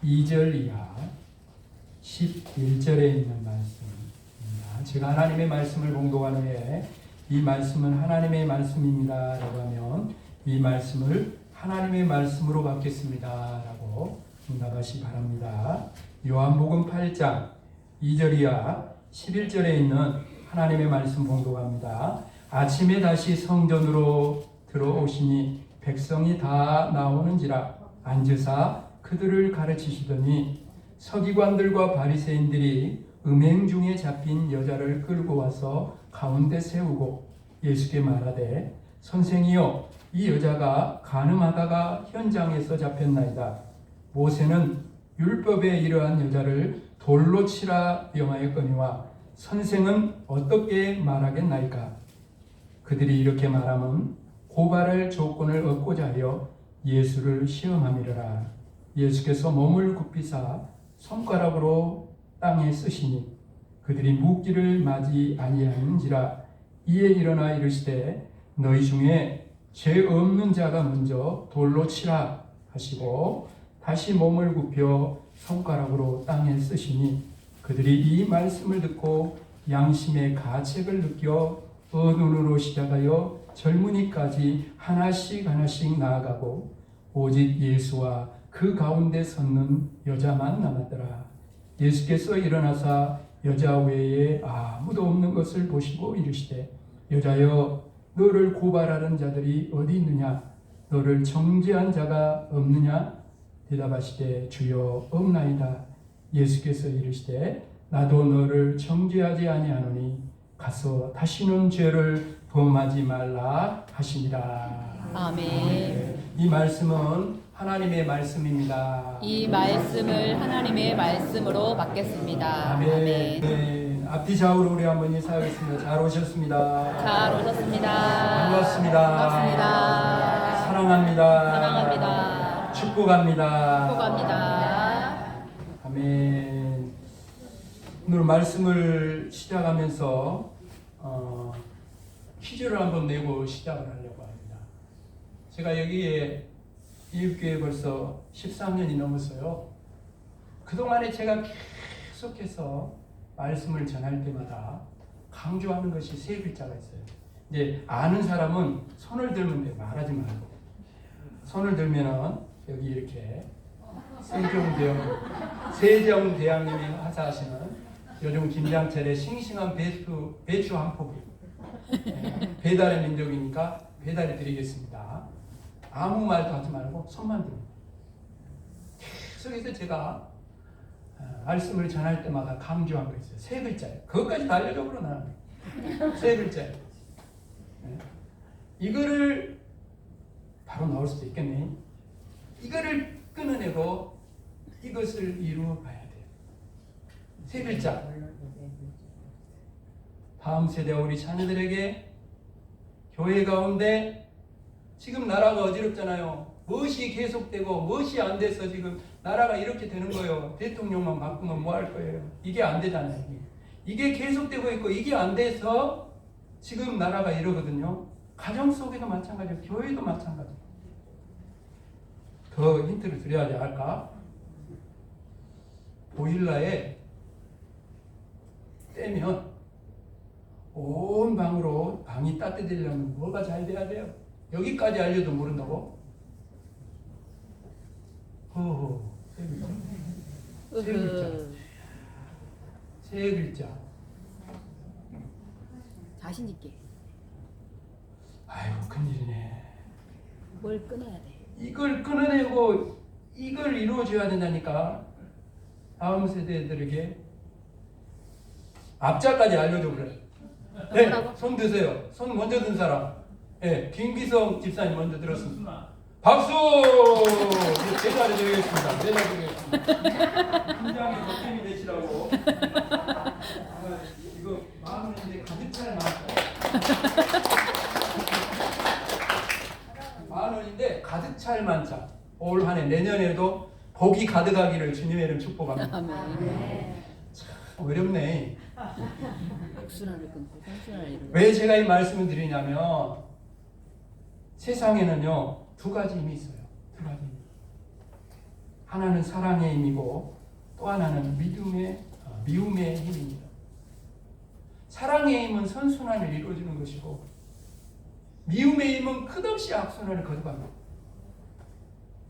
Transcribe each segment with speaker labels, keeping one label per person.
Speaker 1: 2절 이하 11절에 있는 말씀입니다. 제가 하나님의 말씀을 봉독한 후에 이 말씀은 하나님의 말씀입니다 라고 하면 이 말씀을 하나님의 말씀으로 받겠습니다 라고 응답하시 바랍니다. 요한복음 8장 2절 이하 11절에 있는 하나님의 말씀 봉독합니다. 아침에 다시 성전으로 들어오시니 백성이 다 나오는지라 앉으사 그들을 가르치시더니 서기관들과 바리새인들이 음행 중에 잡힌 여자를 끌고 와서 가운데 세우고 예수께 말하되 선생이여 이 여자가 간음하다가 현장에서 잡혔나이다. 모세는 율법에 이러한 여자를 돌로 치라 명하였거니와 선생은 어떻게 말하겠나이까? 그들이 이렇게 말하면 고발할 조건을 얻고자 하여 예수를 시험함이라. 예수께서 몸을 굽히사 손가락으로 땅에 쓰시니 그들이 묻기를 마지 아니하는지라. 이에 일어나 이르시되 너희 중에 죄 없는 자가 먼저 돌로 치라 하시고 다시 몸을 굽혀 손가락으로 땅에 쓰시니 그들이 이 말씀을 듣고 양심의 가책을 느껴 어눈으로 시작하여 젊은이까지 하나씩 나아가고 오직 예수와 그 가운데 섰는 여자만 남았더라. 예수께서 일어나사 여자 외에 아무도 없는 것을 보시고 이르시되 여자여 너를 고발하는 자들이 어디 있느냐? 너를 정죄한 자가 없느냐? 대답하시되 주여 없나이다. 예수께서 이르시되 나도 너를 정죄하지 아니하노니 가서 다시는 죄를 범하지 말라 하시니라.
Speaker 2: 아멘.
Speaker 1: 이 말씀은 하나님의 말씀입니다.
Speaker 2: 이 말씀을 하나님의 말씀으로 받겠습니다.
Speaker 1: 아멘.
Speaker 2: 아멘.
Speaker 1: 네. 앞뒤 좌우로 우리 한번 인사하겠습니다. 잘 오셨습니다.
Speaker 2: 잘 오셨습니다.
Speaker 1: 반갑습니다.
Speaker 2: 반갑습니다.
Speaker 1: 사랑합니다.
Speaker 2: 사랑합니다.
Speaker 1: 축복합니다.
Speaker 2: 축복합니다.
Speaker 1: 아멘. 오늘 말씀을 시작하면서 퀴즈를 한번 내고 시작을 하려고 합니다. 제가 여기에 이웃교회 벌써 13년이 넘었어요. 그동안에 제가 계속해서 말씀을 전할 때마다 강조하는 것이 세 글자가 있어요. 이제 아는 사람은 손을 들면 돼. 말하지 말고. 손을 들면은 여기 이렇게 세종대왕님이 하사하시는 요즘 김장철에 싱싱한 배추 한 포기. 배달의 민족이니까 배달해 드리겠습니다. 아무 말도 하지 말고 손만 들고. 계속해서 제가 말씀을 전할 때마다 강조한 거 있어요. 세 글자예요. 그것까지 다 알려줘 그러 나는. 세 글자예요. 이거를 바로 나올 수도 있겠네. 이거를 끊어내고 이것을 이루어 봐야 돼요. 세 글자. 다음 세대 우리 자녀들에게 교회 가운데 지금 나라가 어지럽잖아요. 무엇이 계속되고 무엇이 안 돼서 지금 나라가 이렇게 되는 거예요. 대통령만 바꾸면 뭐 할 거예요. 이게 안 되잖아요. 이게 계속되고 있고 이게 안 돼서 지금 나라가 이러거든요. 가정 속에도 마찬가지고 교회도 마찬가지고. 더 힌트를 드려야 지 할까? 보일러에 떼면 온 방으로 방이 따뜻해지려면 뭐가 잘 돼야 돼요? 여기까지 알려도 모른다고? 허허. 세 글자. 세 글자.
Speaker 2: 자신 있게.
Speaker 1: 아이고 큰일이네.
Speaker 2: 뭘 끊어야 돼?
Speaker 1: 이걸 끊어내고 이걸 이루어줘야 된다니까. 다음 세대들에게 앞자까지 알려줘 그래. 네, 손 드세요. 손 먼저 든 사람. 네, 김기성 집사님 먼저 들었습니다. 박수! 제자리 드리겠습니다. 제자리 드리겠습니다. 팀장이 덕팀이 되시라고. 이거 마음인데 가득 찰 만 원인데 가득 찰 만차. 올 한해 내년에도 복이 가득하기를 주님의 이름 축복합니다.
Speaker 2: 아멘.
Speaker 1: 참 어렵네.
Speaker 2: 복순환을 끊고 성순환을 이루고.
Speaker 1: 왜 제가 이 말씀을 드리냐면 세상에는요 두 가지 힘이 있어요. 두 가지 힘. 하나는 사랑의 힘이고 또 하나는 미움의 힘입니다. 사랑의 힘은 선순환을 이루어주는 것이고 미움의 힘은 끝없이 악순환을 거듭합니다.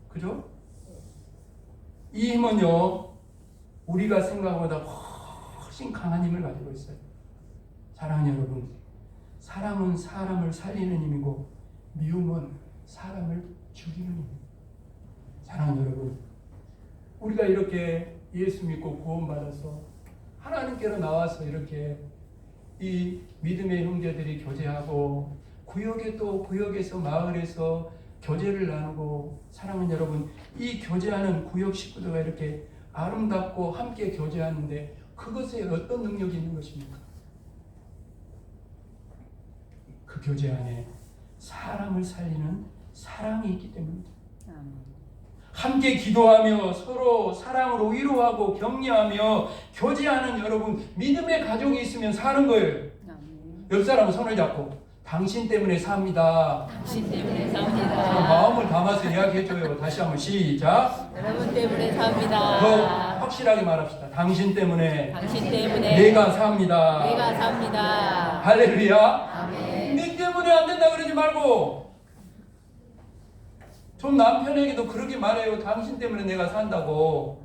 Speaker 1: 그죠? 이 힘은요, 우리가 생각보다 훨씬 강한 힘을 가지고 있어요. 사랑하는 여러분, 사랑은 사람을 살리는 힘이고 미움은 사람을 죽이는 힘입니다. 사랑하는 여러분, 우리가 이렇게 예수 믿고 구원받아서 하나님께로 나와서 이렇게 이 믿음의 형제들이 교제하고 구역에 또 구역에서 마을에서 교제를 나누고 사랑하는 여러분, 이 교제하는 구역 식구들과 이렇게 아름답고 함께 교제하는데 그것에 어떤 능력이 있는 것입니까? 그 교제 안에 사람을 살리는 사랑이 있기 때문입니다. 함께 기도하며 서로 사랑으로 위로하고 격려하며 교제하는 여러분, 믿음의 가족이 있으면 사는 거예요. 옆 사람은 손을 잡고 당신 때문에 삽니다.
Speaker 2: 당신 때문에 삽니다.
Speaker 1: 마음을 담아서 이야기해줘요. 다시 한번 시작.
Speaker 2: 여러분 때문에 삽니다.
Speaker 1: 더 확실하게 말합시다. 당신 때문에
Speaker 2: 내가
Speaker 1: 삽니다.
Speaker 2: 삽니다.
Speaker 1: 할렐루야.
Speaker 2: 아멘.
Speaker 1: 네 때문에 안 된다 그러지 말고 좀 남편에게도 그렇게 말해요. 당신 때문에 내가 산다고.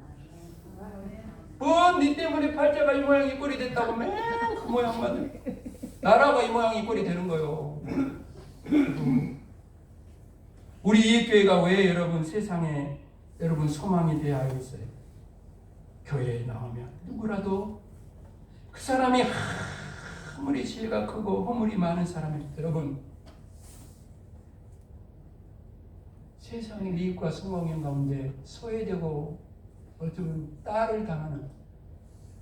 Speaker 1: 네 때문에 팔자가 이 모양 이 꼴이 됐다고 맨 그 모양만 나라가 이 모양 이 꼴이 되는 거예요. 우리 이익교회가 왜 여러분 세상에 여러분 소망이 되어야 하겠어요? 교회에 나오면 누구라도 그 사람이 아무리 지혜가 크고 허물이 많은 사람이 여러분 세상의 이익과 성공의 가운데 소외되고 어쩌면 딸을 당하는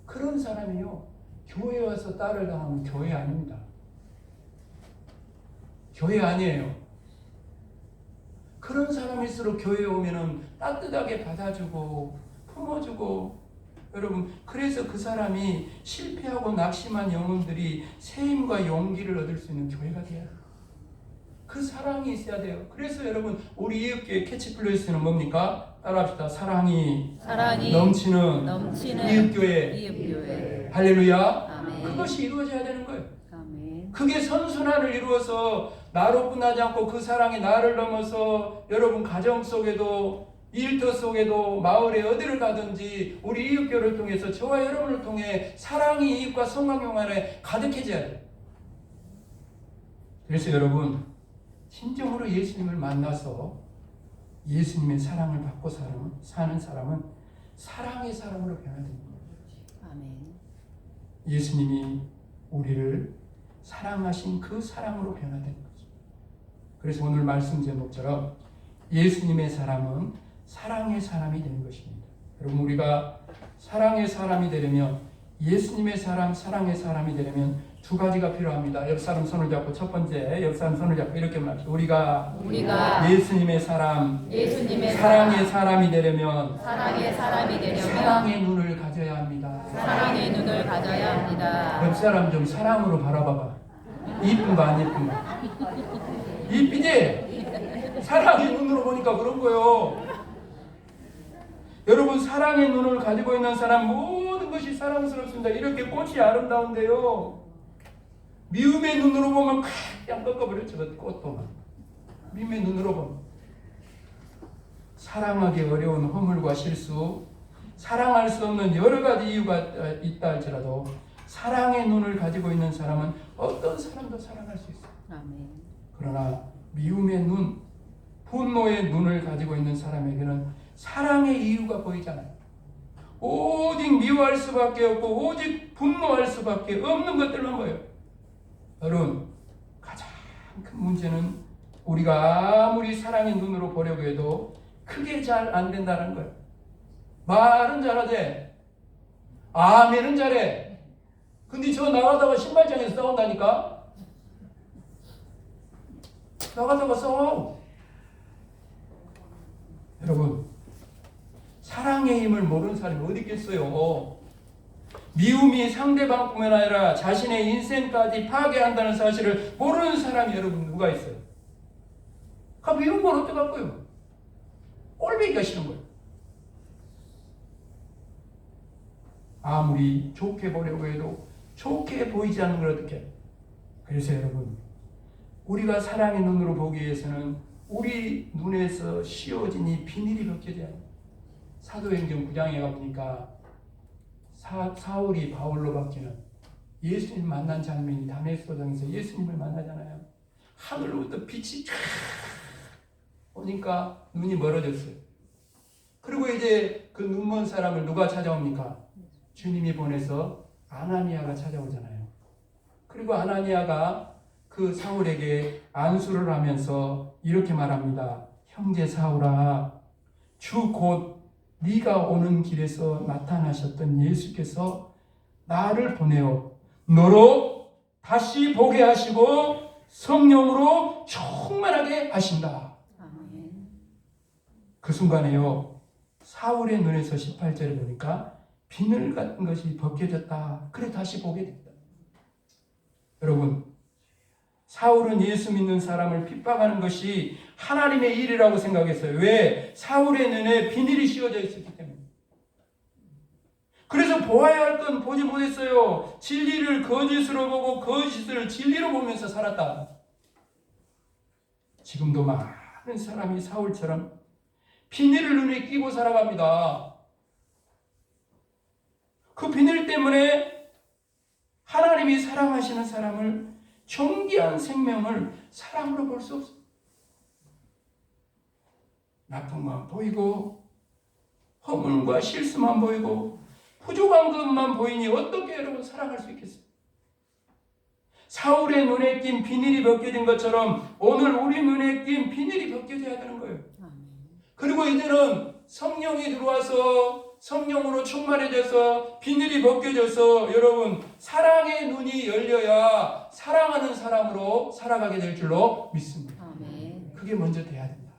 Speaker 1: 그런 사람이요 교회에 와서 딸을 당하면 교회 아닙니다. 교회 아니에요. 그런 사람일수록 교회에 오면은 따뜻하게 받아주고 품어주고 여러분 그래서 그 사람이 실패하고 낙심한 영혼들이 새 힘과 용기를 얻을 수 있는 교회가 돼요. 그 사랑이 있어야 돼요. 그래서 여러분 우리 이웃교회 캐치플레이스는 뭡니까? 따라합시다. 사랑이 넘치는 이웃교회. 할렐루야.
Speaker 2: 아멘.
Speaker 1: 그것이 이루어져야 되는 거예요.
Speaker 2: 아멘.
Speaker 1: 그게 선순환을 이루어서 나로 끝나지 않고 그 사랑이 나를 넘어서 여러분 가정 속에도 일터 속에도 마을에 어디를 가든지 우리 이웃교회를 통해서 저와 여러분을 통해 사랑이 이익과 성광용 안에 가득해져야 돼요. 그래서 여러분 진정으로 예수님을 만나서 예수님의 사랑을 받고 사는 사람은 사랑의 사람으로 변화됩니다.
Speaker 2: 아멘.
Speaker 1: 예수님이 우리를 사랑하신 그 사랑으로 변화된 거죠. 그래서 오늘 말씀 제목처럼 예수님의 사람은 사랑의 사람이 되는 것입니다. 여러분 우리가 사랑의 사람이 되려면 예수님의 사랑, 사랑의 사람이 되려면 두 가지가 필요합니다. 옆 사람 손을 잡고 첫 번째 옆 사람 손을 잡고 이렇게 말합시다. 우리가 예수님의 사람, 사랑의 사람이 되려면 사랑의 눈을 가져야 합니다.
Speaker 2: 사랑의 눈을 가져야 합니다.
Speaker 1: 옆 사람 좀 사랑으로 바라봐봐. 이쁜 거 안 이쁜 거? 이쁘지? 사랑의 눈으로 보니까 그런 거요. 여러분 사랑의 눈을 가지고 있는 사람 모든 것이 사랑스럽습니다. 이렇게 꽃이 아름다운데요. 미움의 눈으로 보면 그냥 꺾어버렸죠. 꽃 보면. 미움의 눈으로 보면. 사랑하기 어려운 허물과 실수, 사랑할 수 없는 여러 가지 이유가 있다 할지라도 사랑의 눈을 가지고 있는 사람은 어떤 사람도 사랑할 수 있어요.
Speaker 2: 아멘.
Speaker 1: 그러나 미움의 눈, 분노의 눈을 가지고 있는 사람에게는 사랑의 이유가 보이잖아요. 오직 미워할 수밖에 없고 오직 분노할 수밖에 없는 것들만 보여요. 여러분 가장 큰 문제는 우리가 아무리 사랑의 눈으로 보려고 해도 크게 잘 안 된다는 거예요. 말은 잘하지 아멘은 잘해. 근데 저 나가다가 신발장에서 싸운다니까. 나가다가 싸워. 여러분 사랑의 힘을 모르는 사람이 어디 있겠어요. 미움이 상대방뿐만 아니라 자신의 인생까지 파괴한다는 사실을 모르는 사람이 여러분 누가 있어요? 미운 걸 어떡할 거예요? 꼴보기가 싫은 거예요. 아무리 좋게 보려고 해도 좋게 보이지 않는 걸 어떻게? 그래서 여러분, 우리가 사랑의 눈으로 보기 위해서는 우리 눈에서 씌워진 이 비닐이 벗겨져야 합니다. 사도행전 9장에 가보니까 사울이 바울로 바뀌는 예수님 만난 장면이 다메섹 도상에서 예수님을 만나잖아요. 하늘로부터 빛이 쫙 오니까 눈이 멀어졌어요. 그리고 이제 그 눈먼 사람을 누가 찾아옵니까? 주님이 보내서 아나니아가 찾아오잖아요. 그리고 아나니아가 그 사울에게 안수를 하면서 이렇게 말합니다. 형제 사울아, 주 곧 네가 오는 길에서 나타나셨던 예수께서 나를 보내어 너로 다시 보게 하시고 성령으로 충만하게 하신다.
Speaker 2: 아멘.
Speaker 1: 그 순간에요, 사울의 눈에서 18절을 보니까 비늘 같은 것이 벗겨졌다. 그래 다시 보게 됐다. 여러분, 사울은 예수 믿는 사람을 핍박하는 것이 하나님의 일이라고 생각했어요. 왜? 사울의 눈에 비늘이 씌워져 있었기 때문에. 그래서 보아야 할 건 보지 못했어요. 진리를 거짓으로 보고 거짓을 진리로 보면서 살았다. 지금도 많은 사람이 사울처럼 비늘을 눈에 끼고 살아갑니다. 그 비늘 때문에 하나님이 사랑하시는 사람을, 존귀한 생명을 사랑으로 볼 수 없습니다. 나쁜만 보이고 허물과 실수만 보이고 부족한 것만 보이니 어떻게 여러분 사랑할 수 있겠어요? 사울의 눈에 낀 비늘이 벗겨진 것처럼 오늘 우리 눈에 낀 비늘이 벗겨져야 되는 거예요. 그리고 이제는 성령이 들어와서 성령으로 충만해져서 비늘이 벗겨져서 여러분 사랑의 눈이 열려야 사랑하는 사람으로 살아가게 될 줄로 믿습니다.
Speaker 2: 아멘.
Speaker 1: 그게 먼저 돼야 된다.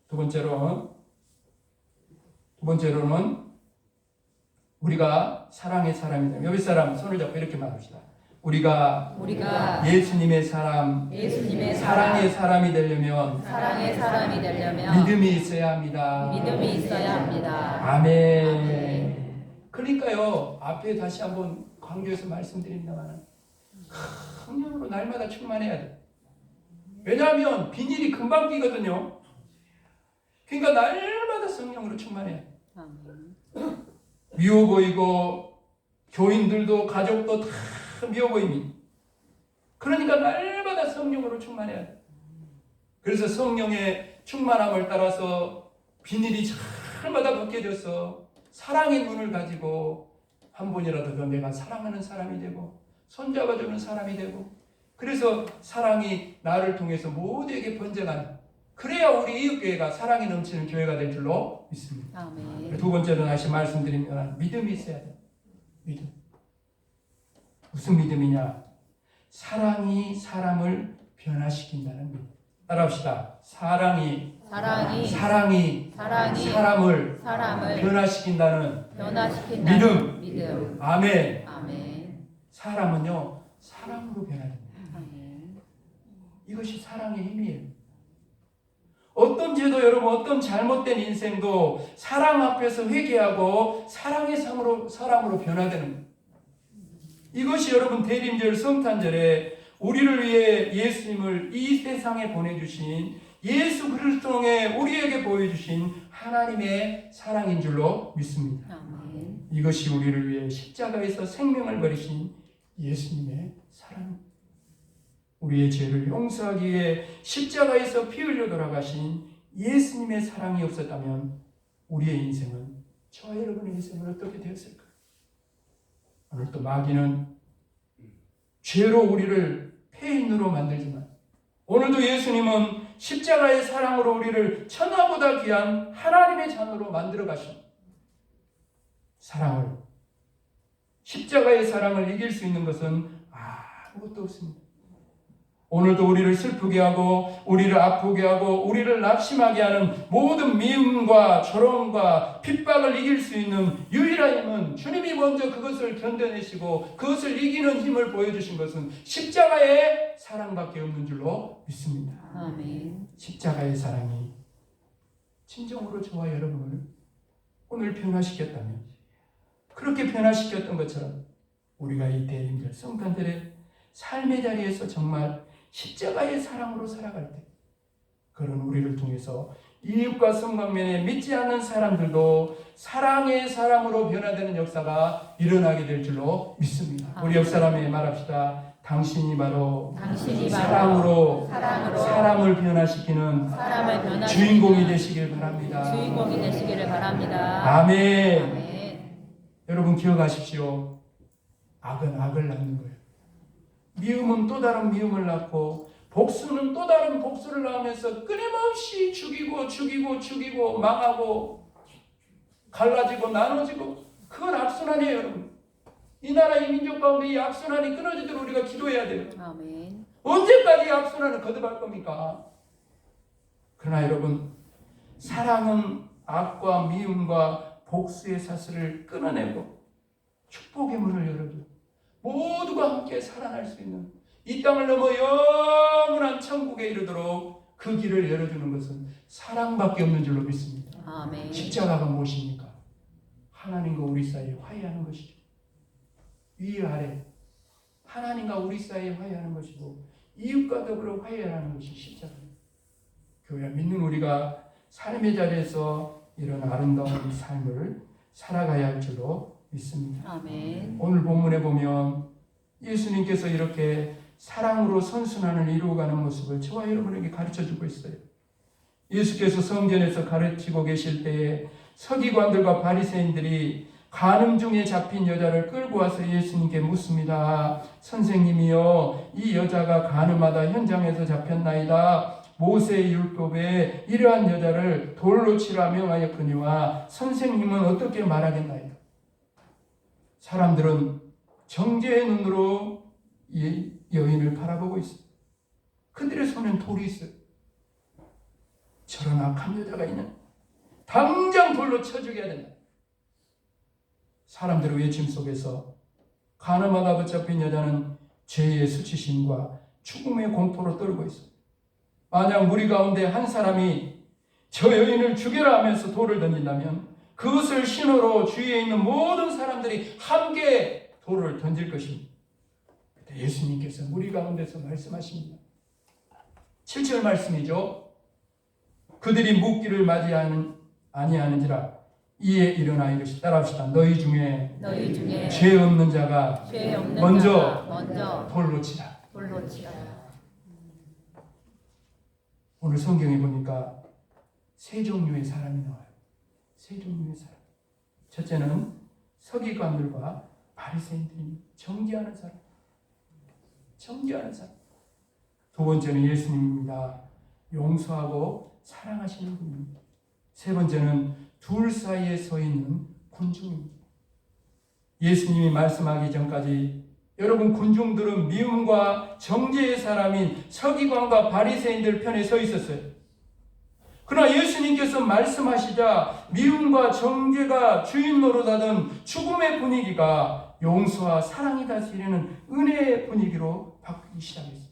Speaker 1: 두 번째로는 우리가 사랑의 사람이 되면, 옆에 사람 손을 잡고 이렇게 말합시다. 우리가 예수님의 사랑의 사람이 되려면 믿음이 있어야 합니다. 아멘. 그러니까요, 앞에 다시 한번 강조해서 말씀드립니다만 성령으로 날마다 충만해야 돼. 왜냐하면 비닐이 금방 끼거든요. 그러니까 날마다 성령으로 충만해야 돼. 미워 보이고 교인들도 가족도 다 미워 보입니다. 그러니까 날마다 성령으로 충만해야 돼. 그래서 성령의 충만함을 따라서 비닐이 날마다 벗겨져서 사랑의 눈을 가지고 한 번이라도 더 내가 사랑하는 사람이 되고 손잡아주는 사람이 되고, 그래서 사랑이 나를 통해서 모두에게 번져가는, 그래야 우리 이웃교회가 사랑이 넘치는 교회가 될 줄로 믿습니다.
Speaker 2: 아멘.
Speaker 1: 두 번째로 다시 말씀드리면 믿음이 있어야 돼요. 믿음. 무슨 믿음이냐? 사랑이 사람을 변화시킨다는 믿음. 따라합시다. 사랑이 사람을 변화시킨다는 믿음. 아멘. 사람은요, 사랑으로 변화됩니다. 이것이 사랑의 힘이에요. 어떤 죄도 여러분, 어떤 잘못된 인생도 사랑 앞에서 회개하고 사랑의 사람으로 변화되는 거예요. 이것이 여러분 대림절 성탄절에 우리를 위해 예수님을 이 세상에 보내주신, 예수 그리스도 통해 우리에게 보여주신 하나님의 사랑인 줄로 믿습니다.
Speaker 2: 아멘.
Speaker 1: 이것이 우리를 위해 십자가에서 생명을 버리신 예수님의 사랑, 우리의 죄를 용서하기 위해 십자가에서 피 흘려 돌아가신 예수님의 사랑이 없었다면 우리의 인생은, 저와 여러분의 인생은 어떻게 되었을까요? 오늘 또 마귀는 죄로 우리를 폐인으로 만들지만 오늘도 예수님은 십자가의 사랑으로 우리를 천하보다 귀한 하나님의 자녀로 만들어 가신 사랑을, 십자가의 사랑을 이길 수 있는 것은 아무것도 없습니다. 오늘도 우리를 슬프게 하고 우리를 아프게 하고 우리를 낙심하게 하는 모든 미움과 조롱과 핍박을 이길 수 있는 유일한 힘은 주님이 먼저 그것을 견뎌내시고 그것을 이기는 힘을 보여주신 것은 십자가의 사랑밖에 없는 줄로 믿습니다.
Speaker 2: 아멘.
Speaker 1: 십자가의 사랑이 진정으로 저와 여러분을 오늘 변화시켰다면 그렇게 변화시켰던 것처럼 우리가 이 대인들 성탄들의 삶의 자리에서 정말 십자가의 사랑으로 살아갈 때 그런 우리를 통해서 이웃과 성방면에 믿지 않는 사람들도 사랑의 사람으로 변화되는 역사가 일어나게 될 줄로 믿습니다. 우리 옆 사람에게 말합시다. 당신이 바로 사랑으로 사람을 변화시키는 주인공이 되시길 바랍니다.
Speaker 2: 주인공이 되시기를 바랍니다.
Speaker 1: 아멘.
Speaker 2: 아멘.
Speaker 1: 여러분 기억하십시오. 악은 악을 낳는 거예요. 미움은 또 다른 미움을 낳고 복수는 또 다른 복수를 낳으면서 끊임없이 죽이고 망하고 갈라지고 나눠지고 그건 악순환이에요, 여러분. 이 나라 이 민족 가운데 이 악순환이 끊어지도록 우리가 기도해야 돼요.
Speaker 2: 아멘.
Speaker 1: 언제까지 악순환을 거듭할 겁니까? 그러나 여러분 사랑은 악과 미움과 복수의 사슬을 끊어내고 축복의 문을 열어줘 모두가 함께 살아날 수 있는 이 땅을 넘어 영원한 천국에 이르도록 그 길을 열어주는 것은 사랑밖에 없는 줄로 믿습니다.
Speaker 2: 아멘.
Speaker 1: 십자가가 무엇입니까? 하나님과 우리 사이에 화해하는 것이죠. 위 아래 하나님과 우리 사이에 화해하는 것이고 이웃과 더불어 화해하는 것이 십자가입니다. 교회 믿는 우리가 삶의 자리에서 이런 아름다운 삶을 살아가야 할 줄로 믿습니다.
Speaker 2: 아멘.
Speaker 1: 오늘 본문에 보면 예수님께서 이렇게 사랑으로 선순환을 이루어가는 모습을 저와 여러분에게 가르쳐주고 있어요. 예수께서 성전에서 가르치고 계실 때에 서기관들과 바리새인들이 간음 중에 잡힌 여자를 끌고 와서 예수님께 묻습니다. 선생님이요, 이 여자가 간음하다 현장에서 잡혔나이다. 모세의 율법에 이러한 여자를 돌로 치라 명하였거니와 선생님은 어떻게 말하겠나이다. 사람들은 정죄의 눈으로 이 여인을 바라보고 있어요. 그들의 손엔 돌이 있어요. 저런 악한 여자가 있는 당장 돌로 쳐 죽여야 된다. 사람들의 외침 속에서 간음하다 붙잡힌 여자는 죄의 수치심과 죽음의 공포로 떨고 있어요. 만약 무리 가운데 한 사람이 저 여인을 죽여라 하면서 돌을 던진다면 그것을 신호로 주위에 있는 모든 사람들이 함께 돌을 던질 것입니다. 그때 예수님께서 무리 가운데서 말씀하십니다. 7절 말씀이죠. 그들이 묻기를 아니하는지라 이에 일어나 이것이 따라합시다. 너희 중에 죄 없는 자가 먼저 돌로 치라. 오늘 성경에 보니까 세 종류의 사람이 나와요. 세 종류의 사람. 첫째는 서기관들과 바리새인들이 정죄하는 사람. 두 번째는 예수님입니다. 용서하고 사랑하시는 분입니다. 세 번째는 둘 사이에 서 있는 군중입니다. 예수님이 말씀하기 전까지 여러분 군중들은 미움과 정죄의 사람인 서기관과 바리새인들 편에 서 있었어요. 그러나 예수님께서 말씀하시자 미움과 정죄가 주인 노릇하던 죽음의 분위기가 용서와 사랑이 다스리는 은혜의 분위기로 바뀌기 시작했어요.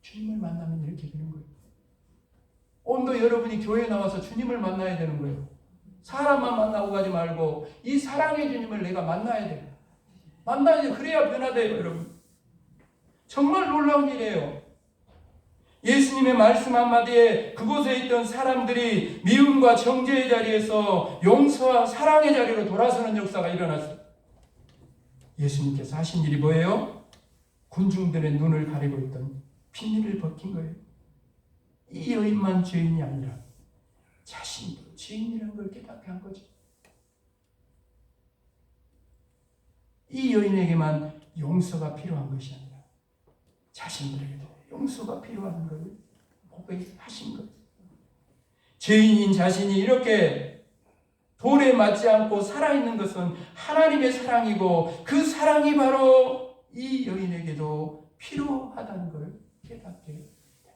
Speaker 1: 주님을 만나면 이렇게 되는 거예요. 오늘도 여러분이 교회에 나와서 주님을 만나야 되는 거예요. 사람만 만나고 가지 말고 이 사랑의 주님을 내가 만나야 돼요. 만나야 그래야 변화돼요, 여러분. 정말 놀라운 일이에요. 예수님의 말씀 한마디에 그곳에 있던 사람들이 미움과 정죄의 자리에서 용서와 사랑의 자리로 돌아서는 역사가 일어났어요. 예수님께서 하신 일이 뭐예요? 군중들의 눈을 가리고 있던 비닐을 벗긴 거예요. 이 여인만 죄인이 아니라 자신도 죄인이라는 걸 깨닫게 한 거죠. 이 여인에게만 용서가 필요한 것이 아니라 자신들에게도 용서가 필요한 걸 보게 하신 거예요. 죄인인 자신이 이렇게 돌에 맞지 않고 살아있는 것은 하나님의 사랑이고 그 사랑이 바로 이 여인에게도 필요하다는 걸 깨닫게 됩니다.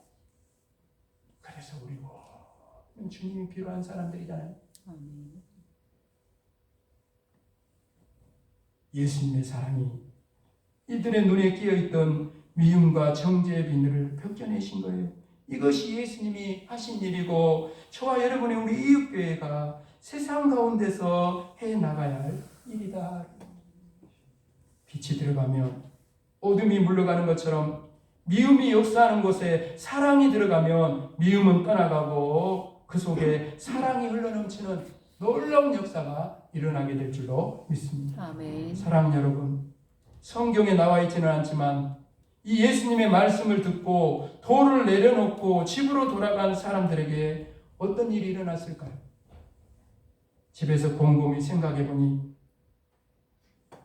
Speaker 1: 그래서 우리 모든 주님이 필요한 사람들이잖아요. 예수님의 사랑이 이들의 눈에 끼어있던 미움과 정죄의 비늘을 벗겨내신 거예요. 이것이 예수님이 하신 일이고 저와 여러분의 우리 이웃교회가 세상 가운데서 해 나가야 할 일이다. 빛이 들어가면 어둠이 물러가는 것처럼 미움이 역사하는 곳에 사랑이 들어가면 미움은 떠나가고 그 속에 사랑이 흘러넘치는 놀라운 역사가 일어나게 될 줄로 믿습니다.
Speaker 2: 아멘.
Speaker 1: 사랑 여러분, 성경에 나와 있지는 않지만 이 예수님의 말씀을 듣고 돌을 내려놓고 집으로 돌아간 사람들에게 어떤 일이 일어났을까요? 집에서 곰곰이 생각해 보니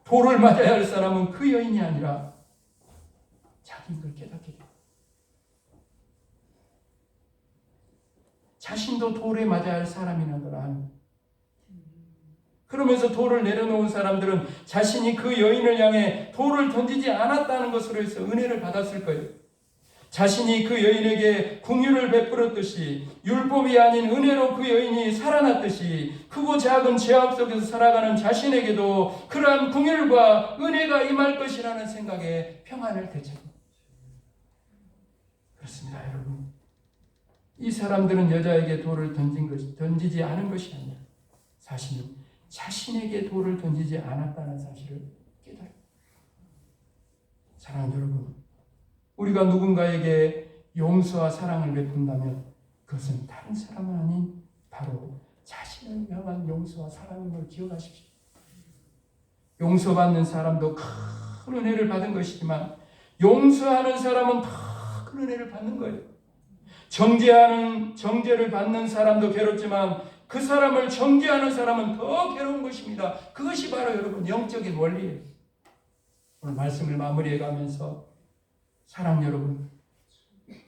Speaker 1: 돌을 맞아야 할 사람은 그 여인이 아니라 자기인 걸 깨닫게 됩니다. 자신도 돌에 맞아야 할 사람이라는 걸 아는. 그러면서 돌을 내려놓은 사람들은 자신이 그 여인을 향해 돌을 던지지 않았다는 것으로 해서 은혜를 받았을 거예요. 자신이 그 여인에게 긍휼을 베풀었듯이 율법이 아닌 은혜로 그 여인이 살아났듯이 크고 작은 죄악 속에서 살아가는 자신에게도 그러한 긍휼과 은혜가 임할 것이라는 생각에 평안을 되찾습니다. 그렇습니다, 여러분. 이 사람들은 여자에게 돌을 던지지 않은 것이 아니라 사실은 자신에게 돌을 던지지 않았다는 사실을 깨달아요. 사랑하는 여러분, 우리가 누군가에게 용서와 사랑을 베푼다면 그것은 다른 사람은 아닌 바로 자신을 향한 용서와 사랑인 걸 기억하십시오. 용서받는 사람도 큰 은혜를 받은 것이지만 용서하는 사람은 더 큰 은혜를 받는 거예요. 정죄를 받는 사람도 괴롭지만 그 사람을 정죄하는 사람은 더 괴로운 것입니다. 그것이 바로 여러분 영적인 원리예요. 오늘 말씀을 마무리해 가면서 사랑 여러분,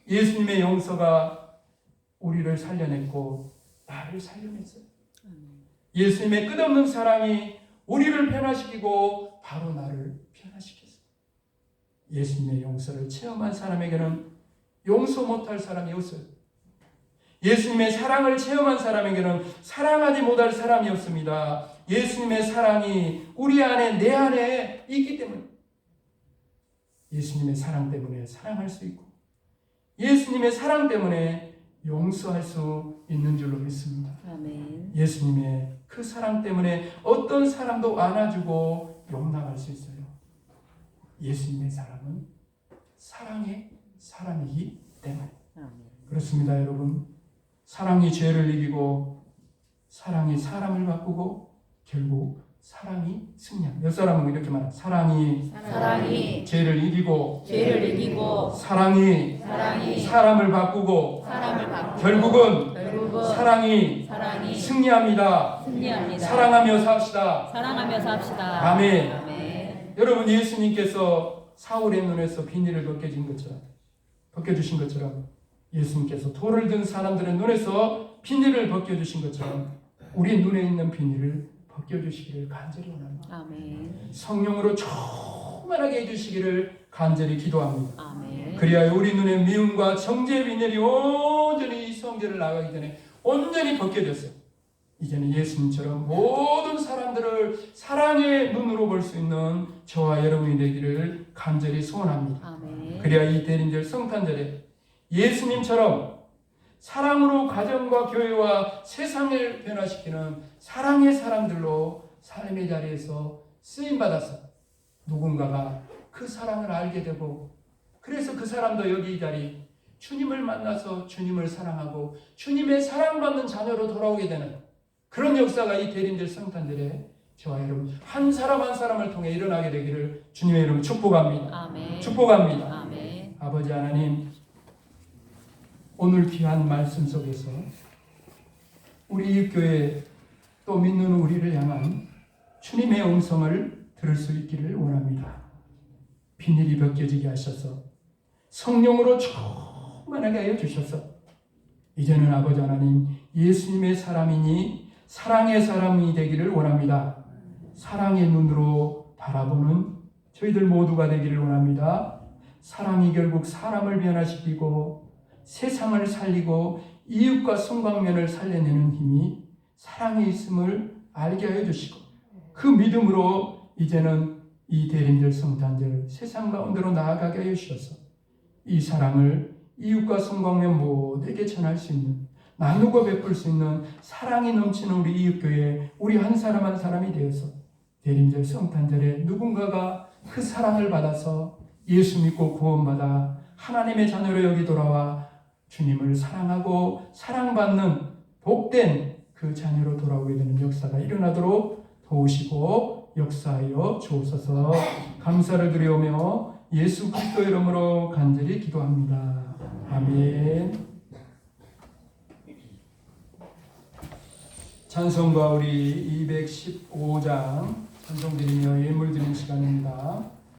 Speaker 1: 예수님의 용서가 우리를 살려냈고 나를 살려냈어요. 예수님의 끝없는 사랑이 우리를 변화시키고 바로 나를 변화시켰어요. 예수님의 용서를 체험한 사람에게는 용서 못할 사람이 없어요. 예수님의 사랑을 체험한 사람에게는 사랑하지 못할 사람이 없습니다. 예수님의 사랑이 우리 안에 내 안에 있기 때문에 예수님의 사랑 때문에 사랑할 수 있고 예수님의 사랑 때문에 용서할 수 있는 줄로 믿습니다.
Speaker 2: 아멘.
Speaker 1: 예수님의 그 사랑 때문에 어떤 사람도 안아주고 용납할 수 있어요. 예수님의 사랑은 사랑의 사랑이기 때문에.
Speaker 2: 아멘.
Speaker 1: 그렇습니다, 여러분. 사랑이 죄를 이기고 사랑이 사람을 바꾸고 결국 사랑이 승리합니다. 몇 사람은 이렇게 말합니다. 사랑이 죄를 이기고 사랑이 사람을 바꾸고 결국은 사랑이 승리합니다. 사랑하며 삽시다. 아멘. 여러분, 예수님께서 사울의 눈에서 비닐을 벗겨주신 것처럼 예수님께서 돌을 든 사람들의 눈에서 비닐을 벗겨주신 것처럼 우리 눈에 있는 비닐을 벗겨주시기를 간절히 원합니다.
Speaker 2: 아멘.
Speaker 1: 성령으로 충만하게 해주시기를 간절히 기도합니다.
Speaker 2: 아멘.
Speaker 1: 그리하여 우리 눈에 미움과 정죄의 비닐이 온전히 성전을 나가기 전에 온전히 벗겨졌어요. 이제는 예수님처럼 모든 사람들을 사랑의 눈으로 볼 수 있는 저와 여러분이 되기를 간절히 소원합니다.
Speaker 2: 아멘.
Speaker 1: 그래야 이 대림절 성탄절에 예수님처럼 사랑으로 가정과 교회와 세상을 변화시키는 사랑의 사람들로 삶의 자리에서 쓰임받아서 누군가가 그 사랑을 알게 되고 그래서 그 사람도 여기 이 자리 주님을 만나서 주님을 사랑하고 주님의 사랑받는 자녀로 돌아오게 되는 그런 역사가 이 대림절 성탄절에 저와 여러분 한 사람 한 사람을 통해 일어나게 되기를 주님의 이름으로 축복합니다.
Speaker 2: 아멘.
Speaker 1: 축복합니다.
Speaker 2: 아멘.
Speaker 1: 아버지 하나님, 오늘 귀한 말씀 속에서 우리 이 교회 또 믿는 우리를 향한 주님의 음성을 들을 수 있기를 원합니다. 비닐이 벗겨지게 하셔서 성령으로 충만하게 하여 주셔서 이제는 아버지 하나님 예수님의 사람이니 사랑의 사람이 되기를 원합니다. 사랑의 눈으로 바라보는 저희들 모두가 되기를 원합니다. 사랑이 결국 사람을 변화시키고 세상을 살리고 이웃과 성광면을 살려내는 힘이 사랑에 있음을 알게 하여 주시고 그 믿음으로 이제는 이 대림절 성탄절 세상 가운데로 나아가게 하여 주셔서 이 사랑을 이웃과 성광면 모두에게 전할 수 있는 나누고 베풀 수 있는 사랑이 넘치는 우리 이웃교회, 우리 한 사람 한 사람이 되어서 대림절 성탄절에 누군가가 그 사랑을 받아서 예수 믿고 구원받아 하나님의 자녀로 여기 돌아와 주님을 사랑하고 사랑받는 복된 그 자녀로 돌아오게 되는 역사가 일어나도록 도우시고 역사하여 주옵소서. 감사를 드리오며 예수 그리스도 이름으로 간절히 기도합니다. 아멘. 찬송가 우리 215장 찬송 드리며 예물 드리는 시간입니다.